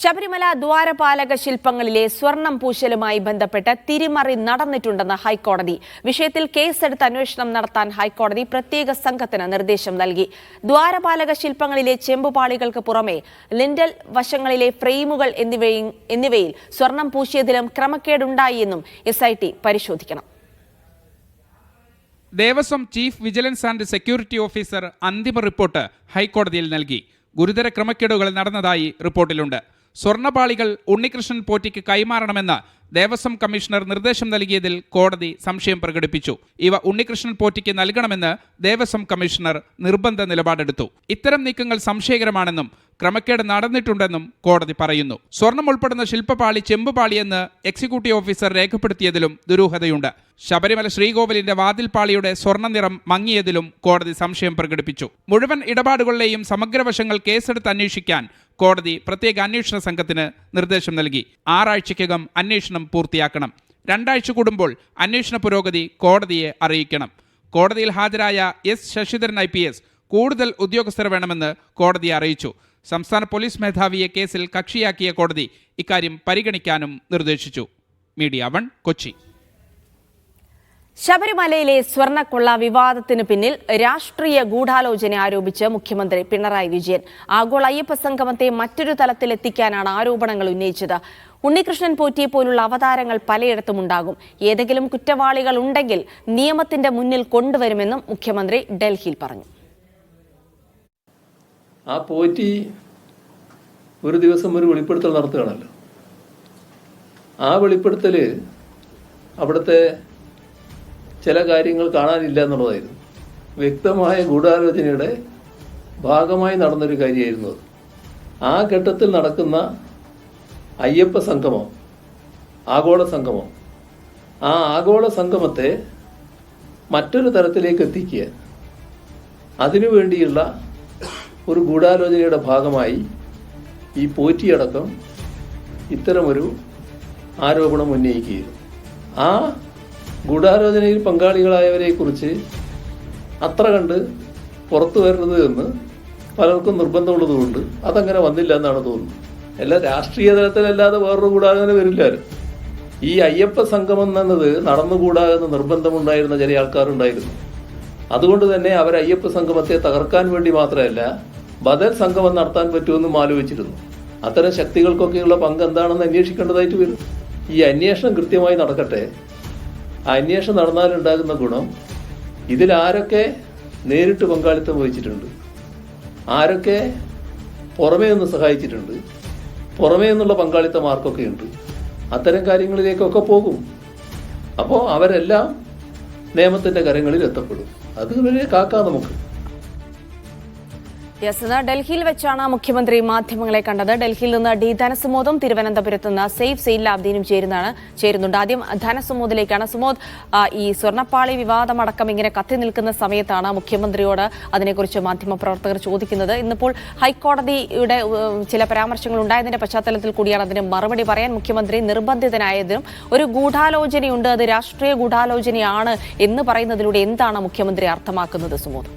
ശബരിമല ദ്വാരപാലക ശില്പങ്ങളിലെ സ്വർണം പൂശലുമായി ബന്ധപ്പെട്ട് തിരിമറി നടന്നിട്ടുണ്ടെന്ന് ഹൈക്കോടതി. വിഷയത്തിൽ കേസെടുത്ത് അന്വേഷണം നടത്താൻ ഹൈക്കോടതി പ്രത്യേക സംഘത്തിന് നിർദ്ദേശം നൽകി. ദ്വാരപാലക ശില്പങ്ങളിലെ ചെമ്പുപാളികൾക്ക് പുറമെ ലിൻഡൽ വശങ്ങളിലെ ഫ്രെയിമുകൾ എന്നിവയിൽ സ്വർണം പൂശിയതിലും ക്രമക്കേടുണ്ടായി എന്നും SIT പരിശോധിക്കണം. Devaswom chief vigilance and security officer അന്തിമ റിപ്പോർട്ട് ഹൈക്കോടതിയിൽ നൽകി. ഗുരുതര ക്രമക്കേടുകൾ നടന്നതായി റിപ്പോർട്ടിലുണ്ട്. സ്വർണ്ണപാളികൾ ഉണ്ണികൃഷ്ണൻ പോറ്റിക്ക് കൈമാറണമെന്ന് ദേവസ്വം കമ്മീഷണർ നിർദ്ദേശം നൽകിയതിൽ കോടതി സംശയം പ്രകടിപ്പിച്ചു. ഇവ ഉണ്ണികൃഷ്ണൻ പോറ്റിക്ക് നൽകണമെന്ന് ദേവസ്വം കമ്മീഷണർ നിർബന്ധ നിലപാടെടുത്തു. ഇത്തരം നീക്കങ്ങൾ സംശയകരമാണെന്നും ക്രമക്കേട് നടന്നിട്ടുണ്ടെന്നും കോടതി പറയുന്നു. സ്വർണം ഉൾപ്പെടുന്ന ശില്പപാളി ചെമ്പുപാളിയെന്ന് എക്സിക്യൂട്ടീവ് ഓഫീസർ രേഖപ്പെടുത്തിയതിലും ദുരൂഹതയുണ്ട്. ശബരിമല ശ്രീകോവിലിന്റെ വാതിൽപാളിയുടെ സ്വർണ്ണ നിറം മങ്ങിയതിലും കോടതി സംശയം പ്രകടിപ്പിച്ചു. മുഴുവൻ ഇടപാടുകളിലെയും സമഗ്രവശങ്ങൾ കേസെടുത്ത് അന്വേഷിക്കാൻ കോടതി പ്രത്യേക അന്വേഷണ സംഘത്തിന് നിർദ്ദേശം നൽകി. 6 ആഴ്ചയ്ക്കകം അന്വേഷണം പൂർത്തിയാക്കണം. 2 ആഴ്ച കൂടുമ്പോൾ അന്വേഷണ പുരോഗതി കോടതിയെ അറിയിക്കണം. കോടതിയിൽ ഹാജരായ S. ശശിധരൻ IPS കൂടുതൽ ഉദ്യോഗസ്ഥർ വേണമെന്ന് കോടതിയെ അറിയിച്ചു. സംസ്ഥാന പോലീസ് മേധാവിയെ കേസിൽ കക്ഷിയാക്കിയ കോടതി ഇക്കാര്യം പരിഗണിക്കാനും നിർദ്ദേശിച്ചു. മീഡിയ 1 കൊച്ചി. ശബരിമലയിലെ സ്വർണ്ണക്കൊള്ള വിവാദത്തിന് പിന്നിൽ രാഷ്ട്രീയ ഗൂഢാലോചന ആരോപിച്ച് മുഖ്യമന്ത്രി പിണറായി വിജയൻ. ആഗോള അയ്യപ്പ സംഗമത്തെ മറ്റൊരു തലത്തിലെത്തിക്കാനാണ് ആരോപണങ്ങൾ ഉന്നയിച്ചത്. ഉണ്ണികൃഷ്ണൻ പോറ്റിയെ പോലുള്ള അവതാരങ്ങൾ പലയിടത്തും ഉണ്ടാകും. ഏതെങ്കിലും കുറ്റവാളികൾ ഉണ്ടെങ്കിൽ നിയമത്തിന്റെ മുന്നിൽ കൊണ്ടുവരുമെന്നും മുഖ്യമന്ത്രി ഡൽഹിയിൽ പറഞ്ഞു. ആ പോറ്റി ഒരു ദിവസം ഒരു വെളിപ്പെടുത്തൽ നടത്തുകയാണല്ലോ. ആ വെളിപ്പെടുത്തല് അവിടുത്തെ ചില കാര്യങ്ങൾ കാണാനില്ല എന്നുള്ളതായിരുന്നു. വ്യക്തമായ ഗൂഢാലോചനയുടെ ഭാഗമായി നടന്നൊരു കാര്യമായിരുന്നു അത്. ആ ഘട്ടത്തിൽ നടക്കുന്ന അയ്യപ്പ സംഗമം, ആഗോള സംഗമം, ആ ആഗോള സംഗമത്തെ മറ്റൊരു തരത്തിലേക്ക് എത്തിക്കുക, അതിനുവേണ്ടിയുള്ള ഒരു ഗൂഢാലോചനയുടെ ഭാഗമായി ഈ പോറ്റിയടക്കം ഇത്തരമൊരു ആരോപണം ഉന്നയിക്കുകയായിരുന്നു. ആ ഗൂഢാലോചനയിൽ പങ്കാളികളായവരെ കുറിച്ച് അത്ര കണ്ട് പുറത്തു വരരുത് എന്ന് പലർക്കും നിർബന്ധമുള്ളതുകൊണ്ട് അതങ്ങനെ വന്നില്ല എന്നാണ് തോന്നുന്നത്. എല്ലാ രാഷ്ട്രീയ തലത്തിലല്ലാതെ വേറൊരു ഗൂഢാലോചന വരില്ലാലും ഈ അയ്യപ്പ സംഗമം എന്നത് നടന്നുകൂടാകുന്ന നിർബന്ധമുണ്ടായിരുന്ന ചില ആൾക്കാരുണ്ടായിരുന്നു. അതുകൊണ്ട് തന്നെ അവർ അയ്യപ്പ സംഗമത്തെ തകർക്കാൻ വേണ്ടി മാത്രമല്ല ബദൽ സംഗമം നടത്താൻ പറ്റുമെന്നും ആലോചിച്ചിരുന്നു. അത്തരം ശക്തികൾക്കൊക്കെയുള്ള പങ്ക് എന്താണെന്ന് അന്വേഷിക്കേണ്ടതായിട്ട് വരും. ഈ അന്വേഷണം കൃത്യമായി നടക്കട്ടെ. ആ അന്വേഷണം നടന്നാലുണ്ടാകുന്ന ഗുണം, ഇതിലാരൊക്കെ നേരിട്ട് പങ്കാളിത്തം വഹിച്ചിട്ടുണ്ട്, ആരൊക്കെ പുറമേ നിന്ന് സഹായിച്ചിട്ടുണ്ട്, പുറമേ നിന്നുള്ള പങ്കാളിത്തം ആർക്കൊക്കെ ഉണ്ട്, അത്തരം കാര്യങ്ങളിലേക്കൊക്കെ പോകും. അപ്പോൾ അവരെല്ലാം നിയമത്തിന്റെ കരങ്ങളിൽ എത്തപ്പെടും. അതുവരെ കാക്കാം നമുക്ക്. ഡൽഹിയിൽ വെച്ചാണ് മുഖ്യമന്ത്രി മാധ്യമങ്ങളെ കണ്ടത്. ഡൽഹിയിൽ നിന്ന് D. ധനസുമോദും തിരുവനന്തപുരത്ത് നിന്ന് സെയ്ഫ് സെയിലാബ്ദീനും ചേരുന്നുണ്ട്. ആദ്യം ധനസുമോദിലേക്കാണ്. സുമോദ്, ഈ സ്വർണ്ണപ്പാളി വിവാദമടക്കം ഇങ്ങനെ കത്തി നിൽക്കുന്ന സമയത്താണ് മുഖ്യമന്ത്രിയോട് അതിനെക്കുറിച്ച് മാധ്യമപ്രവർത്തകർ ചോദിക്കുന്നത്. ഇന്നിപ്പോൾ ഹൈക്കോടതിയുടെ ചില പരാമർശങ്ങൾ ഉണ്ടായതിന്റെ പശ്ചാത്തലത്തിൽ കൂടിയാണ് അതിന് മറുപടി പറയാൻ മുഖ്യമന്ത്രി നിർബന്ധിതനായതും. ഒരു ഗൂഢാലോചനയുണ്ട്, അത് രാഷ്ട്രീയ ഗൂഢാലോചനയാണ് എന്ന് പറയുന്നതിലൂടെ എന്താണ് മുഖ്യമന്ത്രി അർത്ഥമാക്കുന്നത്? സുമോദ്,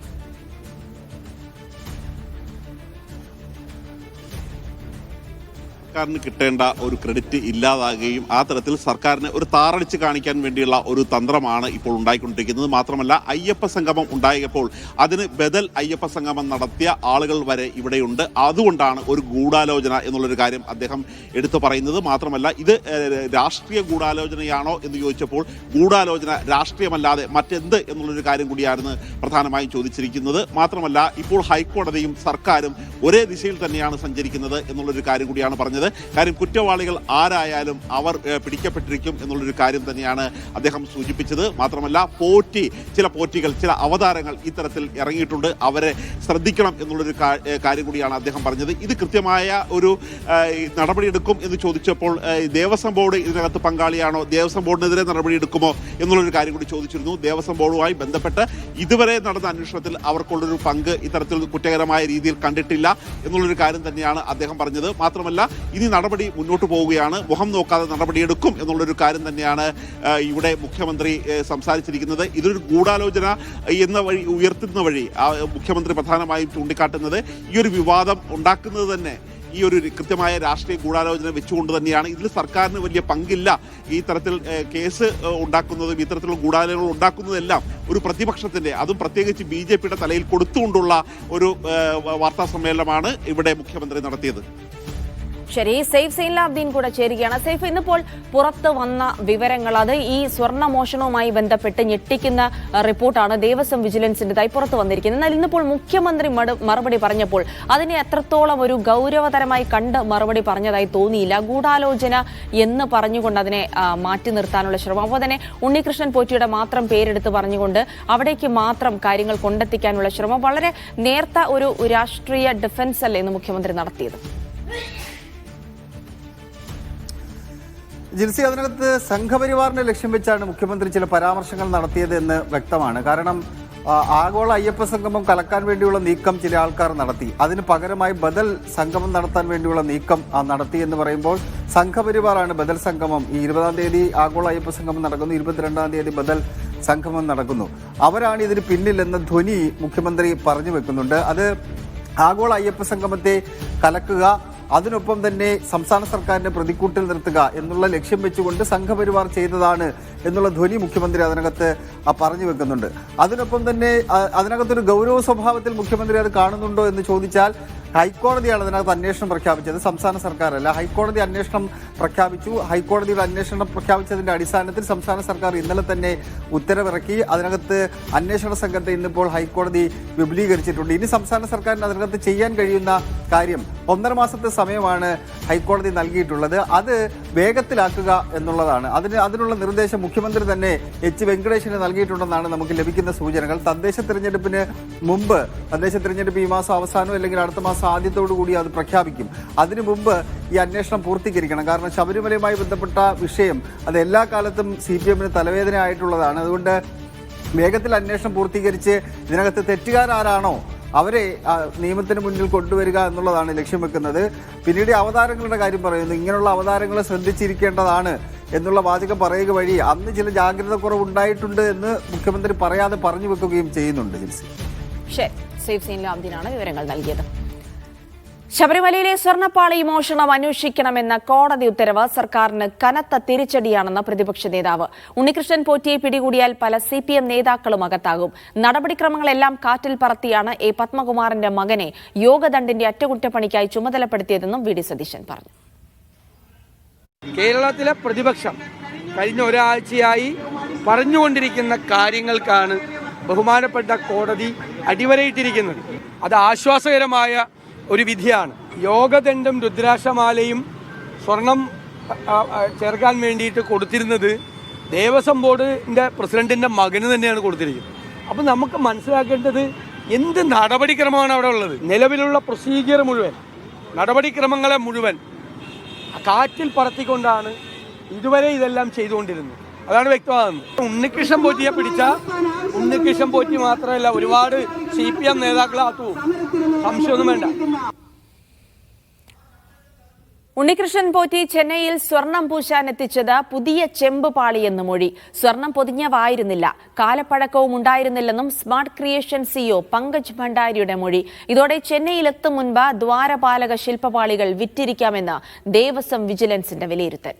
സർക്കാരിന് കിട്ടേണ്ട ഒരു ക്രെഡിറ്റ് ഇല്ലാതാകുകയും ആ തരത്തിൽ സർക്കാരിന് ഒരു താറടിച്ച് കാണിക്കാൻ വേണ്ടിയുള്ള ഒരു തന്ത്രമാണ് ഇപ്പോൾ ഉണ്ടായിക്കൊണ്ടിരിക്കുന്നത്. മാത്രമല്ല, അയ്യപ്പ സംഗമം ഉണ്ടായപ്പോൾ അതിന് ബദൽ അയ്യപ്പ സംഗമം നടത്തിയ ആളുകൾ വരെ ഇവിടെയുണ്ട്. അതുകൊണ്ടാണ് ഒരു ഗൂഢാലോചന എന്നുള്ളൊരു കാര്യം അദ്ദേഹം എടുത്തു പറയുന്നത്. മാത്രമല്ല, ഇത് രാഷ്ട്രീയ ഗൂഢാലോചനയാണോ എന്ന് ചോദിച്ചപ്പോൾ ഗൂഢാലോചന രാഷ്ട്രീയമല്ലാതെ മറ്റെന്ത് എന്നുള്ളൊരു കാര്യം കൂടിയായിരുന്നു പ്രധാനമായും ചോദിച്ചിരിക്കുന്നത്. മാത്രമല്ല, ഇപ്പോൾ ഹൈക്കോടതിയും സർക്കാരും ഒരേ ദിശയിൽ തന്നെയാണ് സഞ്ചരിക്കുന്നത് എന്നുള്ളൊരു കാര്യം കൂടിയാണ് പറഞ്ഞത്. കാര്യം കുറ്റവാളികൾ ആരായാലും അവർ പിടിക്കപ്പെട്ടിരിക്കും എന്നുള്ളൊരു കാര്യം തന്നെയാണ് അദ്ദേഹം സൂചിപ്പിച്ചത്. മാത്രമല്ല, ചില പോറ്റികൾ, ചില അവതാരങ്ങൾ ഇത്തരത്തിൽ ഇറങ്ങിയിട്ടുണ്ട്, അവരെ ശ്രദ്ധിക്കണം എന്നുള്ളൊരു കാര്യം കൂടിയാണ് അദ്ദേഹം പറഞ്ഞത്. ഇത് കൃത്യമായ ഒരു നടപടിയെടുക്കും എന്ന് ചോദിച്ചപ്പോൾ ദേവസ്വം ബോർഡ് ഇതിനകത്ത് പങ്കാളിയാണോ, ദേവസ്വം ബോർഡിനെതിരെ നടപടിയെടുക്കുമോ എന്നുള്ളൊരു കാര്യം കൂടി ചോദിച്ചിരുന്നു. ദേവസ്വം ബോർഡുമായി ബന്ധപ്പെട്ട് ഇതുവരെ നടന്ന അന്വേഷണത്തിൽ അവർക്കുള്ളൊരു പങ്ക് ഇത്തരത്തിൽ കുറ്റകരമായ രീതിയിൽ കണ്ടിട്ടില്ല എന്നുള്ളൊരു കാര്യം തന്നെയാണ് അദ്ദേഹം പറഞ്ഞത്. മാത്രമല്ല, ഇനി നടപടി മുന്നോട്ട് പോവുകയാണ്, മുഖം നോക്കാതെ നടപടിയെടുക്കും എന്നുള്ളൊരു കാര്യം തന്നെയാണ് ഇവിടെ മുഖ്യമന്ത്രി സംസാരിച്ചിരിക്കുന്നത്. ഇതൊരു ഗൂഢാലോചന എന്ന വഴി ഉയർത്തുന്ന വഴി മുഖ്യമന്ത്രി പ്രധാനമായും ചൂണ്ടിക്കാട്ടുന്നത് ഈ ഒരു വിവാദം ഉണ്ടാക്കുന്നത് തന്നെ ഈ ഒരു കൃത്യമായ രാഷ്ട്രീയ ഗൂഢാലോചന വെച്ചുകൊണ്ട് തന്നെയാണ്. ഇതിൽ സർക്കാരിന് വലിയ പങ്കില്ല. ഈ തരത്തിൽ കേസ് ഉണ്ടാക്കുന്നതും ഇത്തരത്തിലുള്ള ഗൂഢാലോചനകൾ ഉണ്ടാക്കുന്നതെല്ലാം ഒരു പ്രതിപക്ഷത്തിന്റെ, അതും പ്രത്യേകിച്ച് BJPയുടെ തലയിൽ കൊടുത്തുകൊണ്ടുള്ള ഒരു വാർത്താ സമ്മേളനമാണ് ഇവിടെ മുഖ്യമന്ത്രി നടത്തിയത്. ശരി, സെയ്ഫ് സൈൻലാബ്ദീൻ കൂടെ ചേരുകയാണ്. സെയ്ഫ്, ഇന്നിപ്പോൾ പുറത്തു വന്ന വിവരങ്ങൾ, അത് ഈ സ്വർണ്ണമോഷണവുമായി ബന്ധപ്പെട്ട് ഞെട്ടിക്കുന്ന റിപ്പോർട്ടാണ് ദേവസ്വം വിജിലൻസിന്റേതായി പുറത്തു വന്നിരിക്കുന്നത്. എന്നാൽ ഇന്നിപ്പോൾ മുഖ്യമന്ത്രി മറുപടി പറഞ്ഞപ്പോൾ അതിനെ എത്രത്തോളം ഒരു ഗൗരവതരമായി കണ്ട് മറുപടി പറഞ്ഞതായി തോന്നിയില്ല. ഗൂഢാലോചന എന്ന് പറഞ്ഞുകൊണ്ട് അതിനെ മാറ്റി നിർത്താനുള്ള ശ്രമം, അപ്പോൾ തന്നെ ഉണ്ണികൃഷ്ണൻ പോറ്റിയുടെ മാത്രം പേരെടുത്ത് പറഞ്ഞുകൊണ്ട് അവിടേക്ക് മാത്രം കാര്യങ്ങൾ കൊണ്ടെത്തിക്കാനുള്ള ശ്രമം, വളരെ നേർത്ത ഒരു രാഷ്ട്രീയ ഡിഫൻസ് അല്ലേ എന്ന് മുഖ്യമന്ത്രി നടത്തിയത്? ജിൽസി, അതിനകത്ത് സംഘപരിവാറിനെ ലക്ഷ്യം വെച്ചാണ് മുഖ്യമന്ത്രി ചില പരാമർശങ്ങൾ നടത്തിയത് എന്ന് വ്യക്തമാണ്. കാരണം ആഗോള അയ്യപ്പ സംഗമം കലക്കാൻ വേണ്ടിയുള്ള നീക്കം ചില ആൾക്കാർ നടത്തി, അതിന് പകരമായി ബദൽ സംഗമം നടത്താൻ വേണ്ടിയുള്ള നീക്കം നടത്തി എന്ന് പറയുമ്പോൾ സംഘപരിവാറാണ് ബദൽ സംഗമം. ഈ 20-ാം തീയതി ആഗോള അയ്യപ്പ സംഗമം നടക്കുന്നു, 22-ാം തീയതി ബദൽ സംഗമം നടക്കുന്നു. അവരാണ് ഇതിന് പിന്നിലെന്ന ധ്വനി മുഖ്യമന്ത്രി പറഞ്ഞു വെക്കുന്നുണ്ട്. അത് ആഗോള അയ്യപ്പ സംഗമത്തെ കലക്കുക, അതിനൊപ്പം തന്നെ സംസ്ഥാന സർക്കാരിനെ പ്രതിക്കൂട്ടിൽ നിർത്തുക എന്നുള്ള ലക്ഷ്യം വെച്ചുകൊണ്ട് സംഘപരിവാർ ചെയ്തതാണ് എന്നുള്ള ധ്വനി മുഖ്യമന്ത്രി അതിനകത്ത് പറഞ്ഞു വെക്കുന്നുണ്ട്. അതിനൊപ്പം തന്നെ അതിനകത്തൊരു ഗൗരവ സ്വഭാവത്തിൽ മുഖ്യമന്ത്രി അത് കാണുന്നുണ്ടോ എന്ന് ചോദിച്ചാൽ ഹൈക്കോടതിയാണ് അതിനകത്ത് അന്വേഷണം പ്രഖ്യാപിച്ചത്, സംസ്ഥാന സർക്കാരല്ല. ഹൈക്കോടതി അന്വേഷണം പ്രഖ്യാപിച്ചു. ഹൈക്കോടതിയുടെ അന്വേഷണം പ്രഖ്യാപിച്ചതിന്റെ അടിസ്ഥാനത്തിൽ സംസ്ഥാന സർക്കാർ ഇന്നലെ തന്നെ ഉത്തരവിറക്കി. അതിനകത്ത് അന്വേഷണ സംഘത്തെ ഇന്നിപ്പോൾ ഹൈക്കോടതി വിപുലീകരിച്ചിട്ടുണ്ട്. ഇനി സംസ്ഥാന സർക്കാരിന് അതിനകത്ത് ചെയ്യാൻ കഴിയുന്ന കാര്യം 1.5 മാസത്തെ സമയമാണ് ഹൈക്കോടതി നൽകിയിട്ടുള്ളത്. അത് വേഗത്തിലാക്കുക എന്നുള്ളതാണ്. അതിനുള്ള നിർദ്ദേശം മുഖ്യമന്ത്രി തന്നെ H. വെങ്കടേഷിന് നൽകിയിട്ടുണ്ടെന്നാണ് നമുക്ക് ലഭിക്കുന്ന സൂചനകൾ. തദ്ദേശ തിരഞ്ഞെടുപ്പിന് മുമ്പ്, തദ്ദേശ തിരഞ്ഞെടുപ്പ് ഈ മാസം അവസാനം അല്ലെങ്കിൽ അടുത്ത മാസം ആദ്യത്തോടു കൂടി അത് പ്രഖ്യാപിക്കും. അതിനു മുമ്പ് ഈ അന്വേഷണം പൂർത്തീകരിക്കണം. കാരണം ശബരിമലയുമായി ബന്ധപ്പെട്ട വിഷയം അത് എല്ലാ കാലത്തും CPM-ന് തലവേദന ആയിട്ടുള്ളതാണ്. അതുകൊണ്ട് വേഗത്തിൽ അന്വേഷണം പൂർത്തീകരിച്ച് ഇതിനകത്ത് തെറ്റുകാരാരാണോ അവരെ നിയമത്തിന് മുന്നിൽ കൊണ്ടുവരിക എന്നുള്ളതാണ് ലക്ഷ്യം വെക്കുന്നത്. പിന്നീട് അവതാരങ്ങളുടെ കാര്യം പറയുന്നു. ഇങ്ങനെയുള്ള അവതാരങ്ങളെ ശ്രദ്ധിച്ചിരിക്കേണ്ടതാണ് എന്നുള്ള വാചകം പറയുക വഴി അന്ന് ചില ജാഗ്രത കുറവുണ്ടായിട്ടുണ്ട് എന്ന് മുഖ്യമന്ത്രി പറയാതെ പറഞ്ഞു വെക്കുകയും ചെയ്യുന്നുണ്ട്. ജിൽസി, ശരി, സെയ്ഫ് സൈൻലാബ്ദീനാണ് വിവരങ്ങൾ നൽകിയത്. ശബരിമലയിലെ സ്വർണ്ണപ്പാളി മോഷണം അന്വേഷിക്കണമെന്ന കോടതി ഉത്തരവ് സർക്കാരിന് കനത്ത തിരിച്ചടിയാണെന്ന് പ്രതിപക്ഷ നേതാവ്. ഉണ്ണികൃഷ്ണൻ പോറ്റിയെ പിടികൂടിയാൽ പല CPM നേതാക്കളും അകത്താകും. നടപടിക്രമങ്ങളെല്ലാം കാറ്റിൽ പറത്തിയാണ് A. പത്മകുമാറിന്റെ മകനെ യോഗദണ്ഡിന്റെ അറ്റകുറ്റപ്പണിക്കായി ചുമതലപ്പെടുത്തിയതെന്നും VD സതീശൻ പറഞ്ഞു. കേരളത്തിലെ പ്രതിപക്ഷം കഴിഞ്ഞ ഒരാഴ്ചയായി പറഞ്ഞുകൊണ്ടിരിക്കുന്ന കാര്യങ്ങൾക്കാണ് ബഹുമാനപ്പെട്ട കോടതി അടിവരയിട്ടിരിക്കുന്നത്. അത് ആശ്വാസകരമായ ഒരു വിധിയാണ്. യോഗദണ്ഡും രുദ്രാക്ഷമാലയും സ്വർണം ചേർക്കാൻ വേണ്ടിയിട്ട് കൊടുത്തിരുന്നത് ദേവസ്വം ബോർഡിൻ്റെ പ്രസിഡന്റിൻ്റെ മകന് തന്നെയാണ് കൊടുത്തിരിക്കുന്നത്. അപ്പോൾ നമുക്ക് മനസ്സിലാക്കേണ്ടത് എന്ത് നടപടിക്രമമാണ് അവിടെ ഉള്ളത്. നിലവിലുള്ള പ്രൊസീജിയർ മുഴുവൻ, നടപടിക്രമങ്ങളെ മുഴുവൻ കാറ്റിൽ പറത്തിക്കൊണ്ടാണ് ഇതുവരെ ഇതെല്ലാം ചെയ്തുകൊണ്ടിരുന്നത്. അതാണ് വ്യക്തമാകുന്നത്. ഉണ്ണികൃഷ്ണൻ പോറ്റിയെ പിടിച്ച ഉണ്ണികൃഷ്ണൻ പോറ്റി മാത്രമല്ല, ഒരുപാട് CPM നേതാക്കളാത്തു, സംശയമൊന്നും വേണ്ട. ഉണ്ണികൃഷ്ണൻ പോറ്റി ചെന്നൈയിൽ സ്വർണം പൂശാൻ എത്തിച്ചത് പുതിയ ചെമ്പ് പാളിയെന്ന് മൊഴി. സ്വർണം പൊതിഞ്ഞവായിരുന്നില്ല, കാലപ്പഴക്കവും ഉണ്ടായിരുന്നില്ലെന്നും സ്മാർട്ട് ക്രിയേഷൻ CEO പങ്കജ് ഭണ്ഡാരിയുടെ മൊഴി. ഇതോടെ ചെന്നൈയിലെത്തും മുൻപ് ദ്വാരപാലക ശില്പപാളികൾ വിറ്റിരിക്കാമെന്ന് ദേവസ്വം വിജിലൻസിന്റെ വിലയിരുത്തൽ.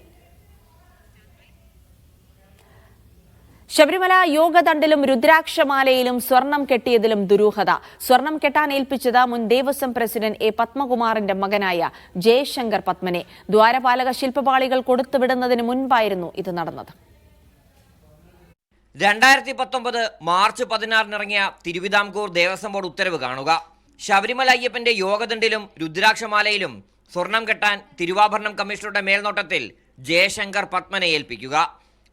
ശബരിമല യോഗദണ്ഡിലും രുദ്രാക്ഷമാലയിലും സ്വർണം കെട്ടിയതിലും ദുരൂഹത. സ്വർണം കെട്ടാൻ ഏൽപ്പിച്ചത് മുൻ ദേവസ്വം പ്രസിഡന്റ് A. പത്മകുമാറിന്റെ മകനായ ജയശങ്കർ പത്മനെ. ദ്വാരപാലക ശില്പപാളികൾ കൊടുത്തുവിടുന്നതിന് മുൻപായിരുന്നു ഇത് നടന്നത്. 2019 മാർച്ച് 16 ഇറങ്ങിയ തിരുവിതാംകൂർ ദേവസ്വം ബോർഡ് ഉത്തരവ് കാണുക. ശബരിമല അയ്യപ്പന്റെ യോഗദണ്ഡിലും രുദ്രാക്ഷമാലയിലും സ്വർണം കെട്ടാൻ തിരുവാഭരണം കമ്മീഷണറുടെ മേൽനോട്ടത്തിൽ ജയശങ്കർ പത്മനെ ഏൽപ്പിക്കുക.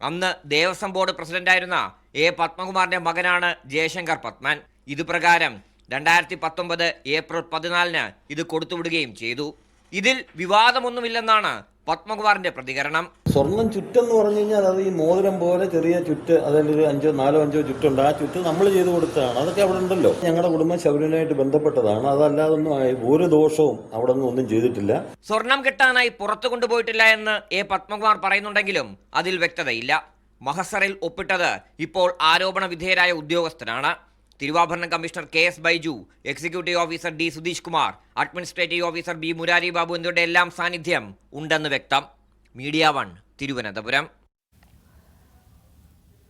അന്ന് ദേവസ്വം ബോർഡ് പ്രസിഡന്റായിരുന്ന A. പത്മകുമാറിന്റെ മകനാണ് ജയശങ്കർ പത്മൻ. ഇതുപ്രകാരം 2019 ഏപ്രിൽ 14 ഇത് കൊടുത്തുവിടുകയും ചെയ്തു. ഇതിൽ വിവാദമൊന്നുമില്ലെന്നാണ് പത്മകുമാറിന്റെ പ്രതികരണം. സ്വർണം ചുറ്റെന്ന് പറഞ്ഞു കഴിഞ്ഞാൽ അത് ഈ മോതിരം പോലെ ചെറിയ ചുറ്റ്, അതിലൊരു 4-5 ചുറ്റുണ്ട്. ആ ചുറ്റ് നമ്മൾ ചെയ്ത് കൊടുത്തതാണ്. അതൊക്കെ അവിടെ ഉണ്ടല്ലോ. ഞങ്ങളുടെ കുടുംബം ശബരിമലയായിട്ട് ബന്ധപ്പെട്ടതാണ്. അതല്ലാതൊന്നും ഒരു ദോഷവും അവിടെ ഒന്നും ചെയ്തിട്ടില്ല. സ്വർണം കിട്ടാനായി പുറത്തു കൊണ്ടുപോയിട്ടില്ല എന്ന് A. പത്മകുമാർ പറയുന്നുണ്ടെങ്കിലും അതിൽ വ്യക്തതയില്ല. മഹസറിൽ ഒപ്പിട്ടത് ഇപ്പോൾ ആരോപണ വിധേയരായ ഉദ്യോഗസ്ഥനാണ്. തിരുവാഭരണം commissioner KS Baiju, executive officer D Sudheesh Kumar, administrative officer B Murari Babu എന്നിവരുടെ എല്ലാം സാന്നിധ്യം ഉണ്ടെന്ന് വ്യക്തം. മീഡിയ 1 തിരുവനന്തപുരം.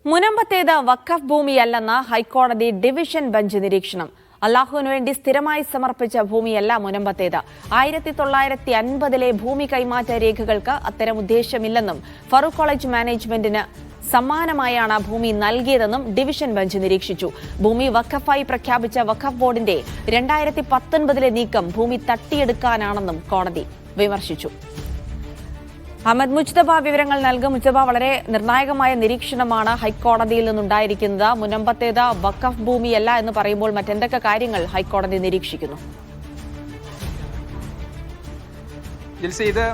മുനമ്പത്തേത് വഖഫ് ഭൂമിയല്ലെന്ന ഹൈക്കോടതി ഡിവിഷൻ ബെഞ്ച് നിരീക്ഷണം. അല്ലാഹുവിനു വേണ്ടി സ്ഥിരമായി സമർപ്പിച്ച ഭൂമിയല്ല മുനമ്പത്തേത്. 1950-ലെ ഭൂമി കൈമാറ്റ രേഖകൾക്ക് അത്തരം ഉദ്ദേശമില്ലെന്നും ഫറൂഖ് കോളേജ് മാനേജ്മെന്റിന് സമ്മാനമായാണ് ഭൂമി നൽകിയതെന്നും ഡിവിഷൻ ബെഞ്ച് നിരീക്ഷിച്ചു. ഭൂമി വഖഫായി പ്രഖ്യാപിച്ച വഖഫ് ബോർഡിന്റെ 2019-ലെ നീക്കം ഭൂമി തട്ടിയെടുക്കാനാണെന്നും കോടതി വിമർശിച്ചു. അഹമ്മദ് മുജ്തബ വിവരങ്ങൾ നൽകും. മുജ്തബ, വളരെ നിർണായകമായ നിരീക്ഷണമാണ് ഹൈക്കോടതിയിൽ നിന്നുണ്ടായിരിക്കുന്നത്. മുനമ്പത്തേത് വഖഫ് ഭൂമിയല്ല എന്ന് പറയുമ്പോൾ മറ്റെന്തൊക്കെ കാര്യങ്ങൾ ഹൈക്കോടതി നിരീക്ഷിക്കുന്നു? ജിൽസി, ഇത്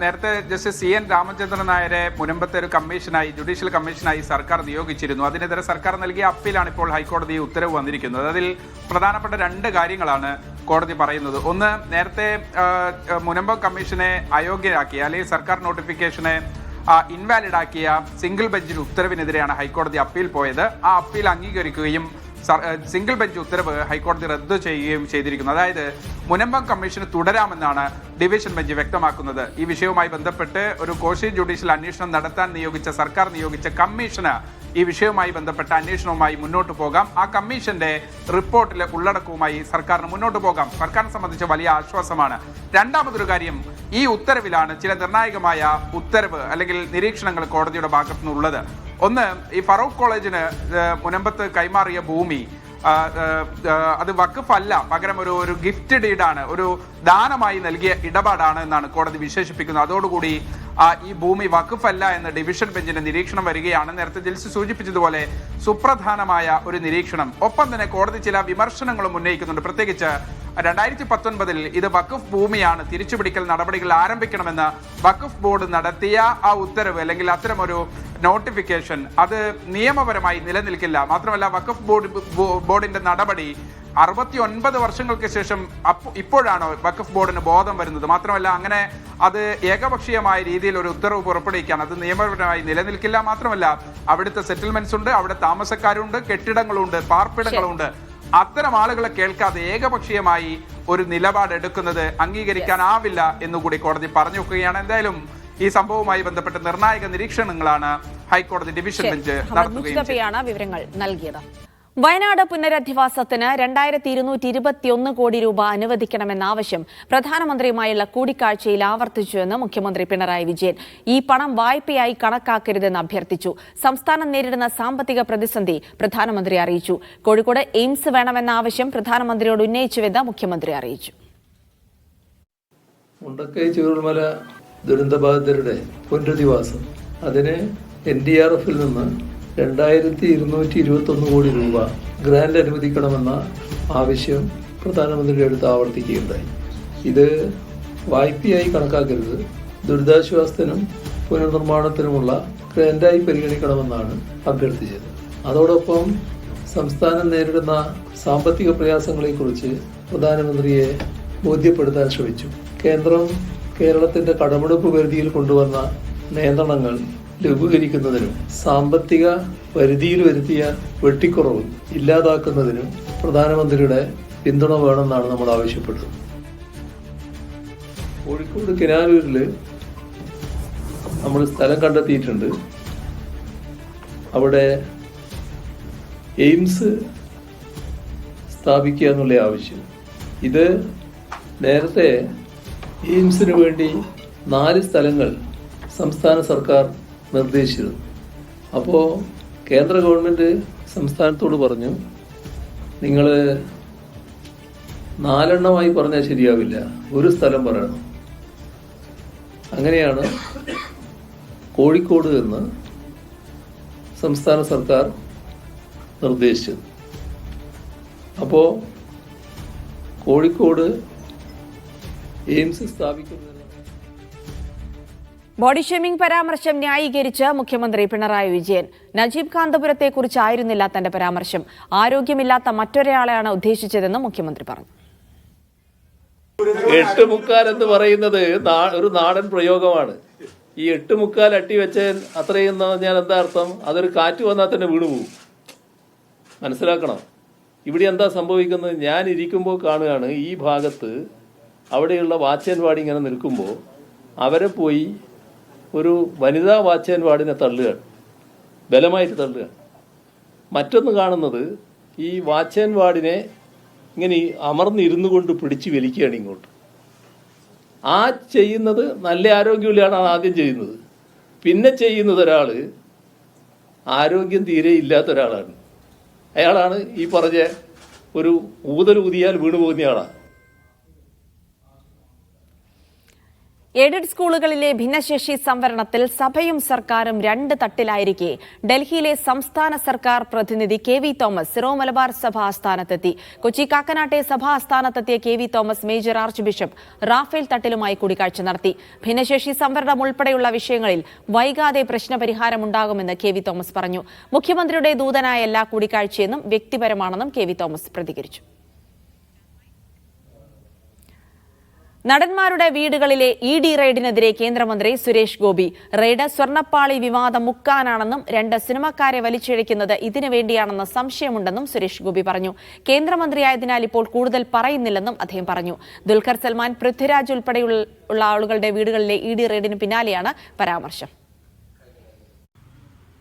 നേരത്തെ ജസ്റ്റിസ് CN രാമചന്ദ്രൻ നായരെ മുനമ്പത്തെ ഒരു കമ്മീഷനായി, ജുഡീഷ്യൽ കമ്മീഷനായി സർക്കാർ നിയോഗിച്ചിരുന്നു. അതിനെതിരെ സർക്കാർ നൽകിയ അപ്പീലാണ് ഇപ്പോൾ ഹൈക്കോടതി ഉത്തരവ് വന്നിരിക്കുന്നത്. അതിൽ പ്രധാനപ്പെട്ട 2 കാര്യങ്ങളാണ് കോടതി പറയുന്നത്. ഒന്ന്, നേരത്തെ മുനമ്പം കമ്മീഷനെ അയോഗ്യരാക്കിയ അല്ലെങ്കിൽ സർക്കാർ നോട്ടിഫിക്കേഷനെ ഇൻവാലിഡ് ആക്കിയ സിംഗിൾ ബെഞ്ചിന്റെ ഉത്തരവിനെതിരെയാണ് ഹൈക്കോടതി അപ്പീൽ പോയത്. ആ അപ്പീൽ അംഗീകരിക്കുകയും സിംഗിൾ ബെഞ്ച് ഉത്തരവ് ഹൈക്കോടതി റദ്ദു ചെയ്യുകയും ചെയ്തിരിക്കുന്നു. അതായത് മുനമ്പം കമ്മീഷന് തുടരാമെന്നാണ് ഡിവിഷൻ ബെഞ്ച് വ്യക്തമാക്കുന്നത്. ഈ വിഷയവുമായി ബന്ധപ്പെട്ട് ഒരു കോഷി ജുഡീഷ്യൽ അന്വേഷണം നടത്താൻ സർക്കാർ നിയോഗിച്ച കമ്മീഷന് ഈ വിഷയവുമായി ബന്ധപ്പെട്ട അന്വേഷണവുമായി മുന്നോട്ട് പോകാം. ആ കമ്മീഷന്റെ റിപ്പോർട്ടിലെ ഉള്ളടക്കവുമായി സർക്കാരിന് മുന്നോട്ട് പോകാം. സർക്കാരിനെ സംബന്ധിച്ച് വലിയ ആശ്വാസമാണ്. രണ്ടാമതൊരു കാര്യം, ഈ ഉത്തരവിലാണ് ചില നിർണായകമായ ഉത്തരവ് അല്ലെങ്കിൽ നിരീക്ഷണങ്ങൾ കോടതിയുടെ ഭാഗത്തു നിന്നുള്ളത്. ഒന്ന്, ഈ ഫറൂഖ് കോളേജിന് മുനമ്പത്ത് കൈമാറിയ ഭൂമി അത് വഖഫ് അല്ല, പകരം ഒരു ഗിഫ്റ്റ് ഡീഡാണ്, ഒരു ദാനമായി നൽകിയ ഇടപാടാണ് എന്നാണ് കോടതി വിശേഷിപ്പിക്കുന്നത്. അതോടുകൂടി ഈ ഭൂമി വഖഫ് അല്ല എന്ന് ഡിവിഷൻ ബെഞ്ചിന്റെ നിരീക്ഷണം വരികയാണ്. നേരത്തെ ജിൽസി സൂചിപ്പിച്ചതുപോലെ സുപ്രധാനമായ ഒരു നിരീക്ഷണം. ഒപ്പം തന്നെ കോടതി ചില വിമർശനങ്ങളും ഉന്നയിക്കുന്നുണ്ട്. പ്രത്യേകിച്ച് 2019 ഇത് വഖഫ് ഭൂമിയാണ്, തിരിച്ചുപിടിക്കൽ നടപടികൾ ആരംഭിക്കണമെന്ന് വഖഫ് ബോർഡ് നടത്തിയ ആ ഉത്തരവ് അല്ലെങ്കിൽ അത്തരമൊരു നോട്ടിഫിക്കേഷൻ അത് നിയമപരമായി നിലനിൽക്കില്ല. മാത്രമല്ല വഖഫ് ബോർഡിന്റെ നടപടി 69 വർഷങ്ങൾക്ക് ശേഷം ഇപ്പോഴാണ് വഖഫ് ബോർഡിന് ബോധം വരുന്നത്. മാത്രമല്ല അങ്ങനെ അത് ഏകപക്ഷീയമായ രീതിയിൽ ഒരു ഉത്തരവ് പുറപ്പെടുവിക്കാൻ അത് നിയമപരമായി നിലനിൽക്കില്ല. മാത്രമല്ല അവിടുത്തെ സെറ്റിൽമെന്റ്സ് ഉണ്ട്, അവിടെ താമസക്കാരുണ്ട്, കെട്ടിടങ്ങളുണ്ട്, പാർപ്പിടങ്ങളുണ്ട്. അത്തരം ആളുകളെ കേൾക്കാതെ ഏകപക്ഷീയമായി ഒരു നിലപാടെടുക്കുന്നത് അംഗീകരിക്കാനാവില്ല എന്നുകൂടി കോടതി പറഞ്ഞു വെക്കുകയാണ്. എന്തായാലും ഈ സംഭവവുമായി ബന്ധപ്പെട്ട നിർണായക നിരീക്ഷണങ്ങളാണ് ഹൈക്കോടതി ഡിവിഷൻ ബെഞ്ച് നടത്തുകയും വിവരങ്ങൾ നൽകിയത്. വയനാട് പുനരധിവാസത്തിന് 2221 കോടി രൂപ അനുവദിക്കണമെന്ന ആവശ്യം പ്രധാനമന്ത്രിയുമായുള്ള കൂടിക്കാഴ്ചയിൽ ആവർത്തിച്ചുവെന്ന് മുഖ്യമന്ത്രി പിണറായി വിജയൻ. ഈ പണം വായ്പയായി കണക്കാക്കരുതെന്ന് അഭ്യർത്ഥിച്ചു. സംസ്ഥാനം നേരിടുന്ന സാമ്പത്തിക പ്രതിസന്ധി പ്രധാനമന്ത്രി അറിയിച്ചു. കോഴിക്കോട് എയിംസ് വേണമെന്ന ആവശ്യം പ്രധാനമന്ത്രിയോട് ഉന്നയിച്ചുവെന്ന് മുഖ്യമന്ത്രി അറിയിച്ചു. മുണ്ടക്കൈ ചൂരൽമല ദുരന്തബാധിതരുടെ പുനരധിവാസം അതിന് NDRF-ൽ നിന്ന് 2221 കോടി രൂപ ഗ്രാന്റ് അനുവദിക്കണമെന്ന ആവശ്യം പ്രധാനമന്ത്രിയുടെ അടുത്ത് ആവർത്തിക്കുകയുണ്ടായി. ഇത് വായ്പയായി കണക്കാക്കരുത്, ദുരിതാശ്വാസത്തിനും പുനർനിർമ്മാണത്തിനുമുള്ള ഗ്രാന്റായി പരിഗണിക്കണമെന്നാണ് അഭ്യർത്ഥിച്ചത്. അതോടൊപ്പം സംസ്ഥാനം നേരിടുന്ന സാമ്പത്തിക പ്രയാസങ്ങളെക്കുറിച്ച് പ്രധാനമന്ത്രിയെ ബോധ്യപ്പെടുത്താൻ ശ്രമിച്ചു. കേന്ദ്രം കേരളത്തിന്റെ കടമെടുപ്പ് പരിധിയിൽ കൊണ്ടുവന്ന നിയന്ത്രണങ്ങൾ ലഘൂകരിക്കുന്നതിനും സാമ്പത്തിക പരിധിയിൽ വരുത്തിയ വെട്ടിക്കുറവ് ഇല്ലാതാക്കുന്നതിനും പ്രധാനമന്ത്രിയുടെ പിന്തുണ വേണമെന്നാണ് നമ്മൾ ആവശ്യപ്പെട്ടത്. കോഴിക്കോട് കിനാലൂരിൽ നമ്മൾ സ്ഥലം കണ്ടെത്തിയിട്ടുണ്ട്. അവിടെ എയിംസ് സ്ഥാപിക്കുക എന്നുള്ള ആവശ്യം. ഇത് നേരത്തെ എയിംസിന് വേണ്ടി 4 സ്ഥലങ്ങൾ സംസ്ഥാന സർക്കാർ നിർദ്ദേശിച്ചിരുന്നു. അപ്പോൾ കേന്ദ്ര ഗവൺമെൻറ് സംസ്ഥാനത്തോട് പറഞ്ഞു, നിങ്ങൾ 4 എണ്ണമായി പറഞ്ഞാൽ ശരിയാവില്ല, ഒരു സ്ഥലം പറയണം. അങ്ങനെയാണ് കോഴിക്കോട് എന്ന് സംസ്ഥാന സർക്കാർ നിർദ്ദേശിച്ചത്. അപ്പോൾ കോഴിക്കോട് എയിംസ് സ്ഥാപിക്കുന്നത് ബോഡി ഷേമിംഗ് പരാമർശം ന്യായീകരിച്ച് മുഖ്യമന്ത്രി പിണറായി വിജയൻ. നജീബ് കാന്തപുരത്തെക്കുറിച്ചായിരുന്നില്ല തന്റെ പരാമർശം, ആരോഗ്യമില്ലാത്ത മറ്റൊരാളെയാണ് ഉദ്ദേശിച്ചതെന്ന് മുഖ്യമന്ത്രി പറഞ്ഞു. 8 എന്ന് പറയുന്നത് ഒരു നാടൻ പ്രയോഗമാണ്. ഈ 8 അട്ടി വെച്ച് അത്രയും പറഞ്ഞാൽ എന്താ അർത്ഥം? അതൊരു കാറ്റ് വന്നാൽ തന്നെ വീണുപോകും. മനസ്സിലാക്കണം. ഇവിടെ എന്താ സംഭവിക്കുന്നത്? ഞാൻ ഇരിക്കുമ്പോൾ കാണുകയാണ് ഈ ഭാഗത്ത് അവിടെയുള്ള വാച്ച് ആൻഡ് വാർഡ് ഇങ്ങനെ നിൽക്കുമ്പോൾ അവരെ പോയി ഒരു വനിതാ വാച്ച് ആൻഡ് വാർഡിനെ തള്ളുകയാണ്, ബലമായിട്ട് തള്ളുകയാണ്. മറ്റൊന്ന് കാണുന്നത് ഈ വാച്ച് ആൻഡ് വാർഡിനെ ഇങ്ങനെ അമർന്നിരുന്നു കൊണ്ട് പിടിച്ച് വലിക്കുകയാണ് ഇങ്ങോട്ട്. ആ ചെയ്യുന്നത് നല്ല ആരോഗ്യമുള്ളയാണ് ആദ്യം ചെയ്യുന്നത്. പിന്നെ ചെയ്യുന്നത് ഒരാൾ ആരോഗ്യം തീരെ ഇല്ലാത്ത ഒരാളാണ്. അയാളാണ് ഈ പറഞ്ഞ ഒരു ഊതിയാൽ വീണു പോകുന്നയാളാണ്. എയ്ഡഡ് സ്കൂളുകളിലെ ഭിന്നശേഷി സംവരണത്തിൽ സഭയും സർക്കാരും രണ്ട് തട്ടിലായിരിക്കെ ഡൽഹിയിലെ സംസ്ഥാന സർക്കാർ പ്രതിനിധി KV തോമസ് സിറോ മലബാർ സഭ ആസ്ഥാനത്തെത്തി. കൊച്ചി കാക്കനാട്ടെ സഭാ ആസ്ഥാനത്തെത്തിയ KV Thomas major archbishop Raphael തട്ടിലുമായി കൂടിക്കാഴ്ച നടത്തി. ഭിന്നശേഷി സംവരണം ഉൾപ്പെടെയുള്ള വിഷയങ്ങളിൽ വൈകാതെ പ്രശ്നപരിഹാരമുണ്ടാകുമെന്ന് KV തോമസ് പറഞ്ഞു. മുഖ്യമന്ത്രിയുടെ ദൂതനായല്ല കൂടിക്കാഴ്ചയെന്നും വ്യക്തിപരമാണെന്നും KV തോമസ് പ്രതികരിച്ചു. നടന്മാരുടെ വീടുകളിലെ ED റെയ്ഡിനെതിരെ കേന്ദ്രമന്ത്രി സുരേഷ് ഗോപി. റെയ്ഡ് സ്വർണ്ണപ്പാളി വിവാദം മുക്കാനാണെന്നും 2 സിനിമാക്കാരെ വലിച്ചിഴയ്ക്കുന്നത് ഇതിനു വേണ്ടിയാണെന്ന സംശയമുണ്ടെന്നും സുരേഷ് ഗോപി പറഞ്ഞു. കേന്ദ്രമന്ത്രിയായതിനാൽ ഇപ്പോൾ കൂടുതൽ പറയുന്നില്ലെന്നും അദ്ദേഹം പറഞ്ഞു. ദുൽഖർ സൽമാൻ, പൃഥ്വിരാജ് ഉൾപ്പെടെയുള്ള ആളുകളുടെ വീടുകളിലെ ED റെയ്ഡിന് പിന്നാലെയാണ് പരാമർശം.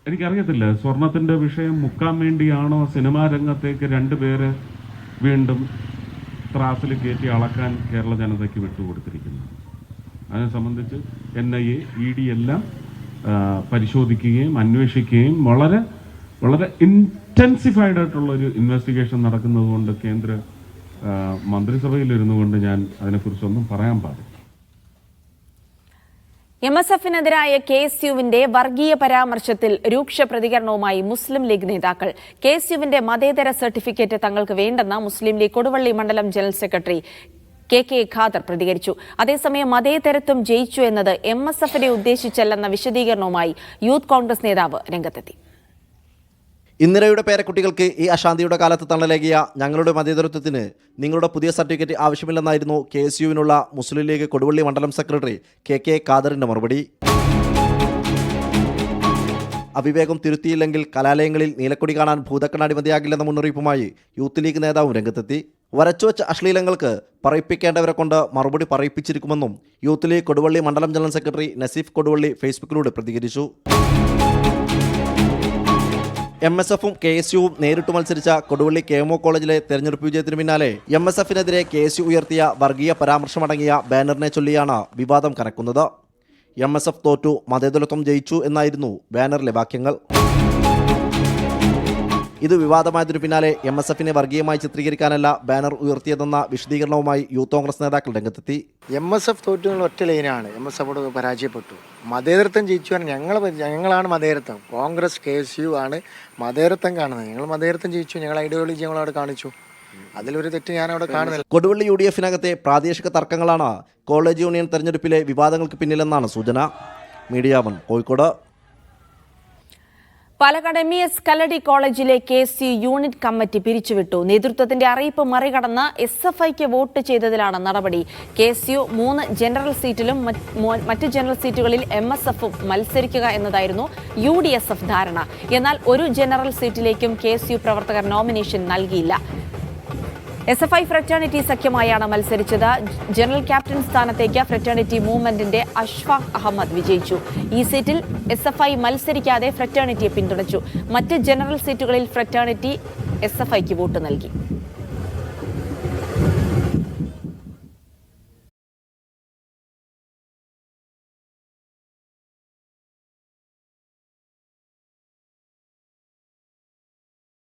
എനിക്കറിയത്തില്ല, സ്വർണത്തിന്റെ വിഷയം മുക്കാൻ വേണ്ടിയാണോ സിനിമാ രംഗത്തേക്ക് 2 പേര് വീണ്ടും ത്രാസിൽ കയറ്റി അളക്കാൻ കേരള ജനതയ്ക്ക് വിട്ടുകൊടുത്തിരിക്കുന്നത്. അതിനെ സംബന്ധിച്ച് NIA, ED എല്ലാം പരിശോധിക്കുകയും അന്വേഷിക്കുകയും വളരെ വളരെ ഇൻറ്റൻസിഫൈഡ് ആയിട്ടുള്ളൊരു ഇൻവെസ്റ്റിഗേഷൻ നടക്കുന്നത് കൊണ്ട് കേന്ദ്ര മന്ത്രിസഭയിലിരുന്നു കൊണ്ട് ഞാൻ അതിനെക്കുറിച്ചൊന്നും പറയാൻ പാടില്ല. MSFനെതിരായ KSUവിന്റെ വർഗീയ പരാമർശത്തിൽ രൂക്ഷ പ്രതികരണവുമായി മുസ്ലിം ലീഗ് നേതാക്കൾ. KSUവിന്റെ മതേതര സർട്ടിഫിക്കറ്റ് തങ്ങൾക്ക് വേണ്ടെന്ന മുസ്ലിം ലീഗ് കൊടുവള്ളി മണ്ഡലം ജനറൽ സെക്രട്ടറി KK ഖാദർ പ്രതികരിച്ചു. അതേസമയം മതേതരത്വം ജയിച്ചു എന്നത് MSFനെ ഉദ്ദേശിച്ചല്ലെന്ന വിശദീകരണവുമായി യൂത്ത് കോൺഗ്രസ് നേതാവ് രംഗത്തെത്തി. ഇന്ദിരയുടെ പേരക്കുട്ടികൾക്ക് ഈ അശാന്തിയുടെ കാലത്ത് തണലേകിയ ഞങ്ങളുടെ മതേതരത്വത്തിന് നിങ്ങളുടെ പുതിയ സർട്ടിഫിക്കറ്റ് ആവശ്യമില്ലെന്നായിരുന്നു KSUവിനുള്ള മുസ്ലിം ലീഗ് കൊടുവള്ളി മണ്ഡലം സെക്രട്ടറി KK ഖാദറിന്റെ മറുപടി. അവിവേകം തിരുത്തിയില്ലെങ്കിൽ കലാലയങ്ങളിൽ നീലക്കൊടി കാണാൻ ഭൂതക്കണ്ണാടി മതിയാകില്ലെന്ന മുന്നറിയിപ്പുമായി യൂത്ത് ലീഗ് നേതാവും രംഗത്തെത്തി. വരച്ചുവെച്ച അശ്ലീലങ്ങൾക്ക് പറയിപ്പിക്കേണ്ടവരെ കൊണ്ട് മറുപടി പറയിപ്പിച്ചിരിക്കുമെന്നും യൂത്ത് ലീഗ് കൊടുവള്ളി മണ്ഡലം ജനറൽ സെക്രട്ടറി നസീഫ് കൊടുവള്ളി ഫേസ്ബുക്കിലൂടെ പ്രതികരിച്ചു. MSFും KSUവും നേരിട്ട് മത്സരിച്ച കൊടുവള്ളി KMO കോളേജിലെ തെരഞ്ഞെടുപ്പ് വിജയത്തിന് പിന്നാലെ MSFനെതിരെ KSU ഉയർത്തിയ വർഗീയ പരാമർശമടങ്ങിയ ബാനറിനെ ചൊല്ലിയാണ് വിവാദം കനക്കുന്നത്. MSF തോറ്റു, മതേതരത്വം ജയിച്ചു എന്നായിരുന്നു ബാനറിലെ വാക്യങ്ങൾ. ഇത് വിവാദമായതിനു പിന്നാലെ MSFനെ വർഗീയമായി ചിത്രീകരിക്കാനല്ല ബാനർ ഉയർത്തിയതെന്ന വിശദീകരണവുമായി യൂത്ത് കോൺഗ്രസ് നേതാക്കൾ രംഗത്തെത്തി. MSF തോറ്റുള്ള ഒറ്റ ലൈനാണ്. MSFോട് പരാജയപ്പെട്ടു. മതേതരത്വം ജയിച്ചു. ഞങ്ങളാണ് മതേതരത്വം. കോൺഗ്രസ് KSU ആണ് മതേതരത്വം കാണുന്നത്. ഞങ്ങൾ മതേതരത്വം ജയിച്ചു. ഞങ്ങൾ ഐഡിയോളജി ഞങ്ങളവിടെ കാണിച്ചു. അതിലൊരു തെറ്റ് ഞാനവിടെ കാണുന്നില്ല. കൊടുവള്ളി UDFനകത്തെ പ്രാദേശിക തർക്കങ്ങളാണ് കോളേജ് യൂണിയൻ തെരഞ്ഞെടുപ്പിലെ വിവാദങ്ങൾക്ക് പിന്നിലെന്നാണ് സൂചന. മീഡിയ 1 കോഴിക്കോട്. പാലക്കാട് MES കല്ലടി കോളേജിലെ KSU യൂണിറ്റ് കമ്മിറ്റി പിരിച്ചുവിട്ടു. നേതൃത്വത്തിന്റെ അറിയിപ്പ് മറികടന്ന് SFIക്ക് വോട്ട് ചെയ്തതിലാണ് നടപടി. KSU 3 ജനറൽ സീറ്റിലും മറ്റ് ജനറൽ സീറ്റുകളിൽ MSFും മത്സരിക്കുക എന്നതായിരുന്നു UDSF ധാരണ. എന്നാൽ ഒരു ജനറൽ സീറ്റിലേക്കും KSU പ്രവർത്തകർ നോമിനേഷൻ നൽകിയില്ല. SFI ഫ്രറ്റേണിറ്റി സഖ്യമായാണ് മത്സരിച്ചത്. ജനറൽ ക്യാപ്റ്റൻ സ്ഥാനത്തേക്ക് ഫ്രറ്റേണിറ്റി മൂവ്മെന്റിന്റെ അഷ്ഫാഖ് അഹമ്മദ് വിജയിച്ചു. ഈ സീറ്റിൽ SFI മത്സരിക്കാതെ ഫ്രറ്റേണിറ്റിയെ പിന്തുണച്ചു. മറ്റ് ജനറൽ സീറ്റുകളിൽ ഫ്രറ്റേണിറ്റി SFIക്ക് വോട്ട് നൽകി.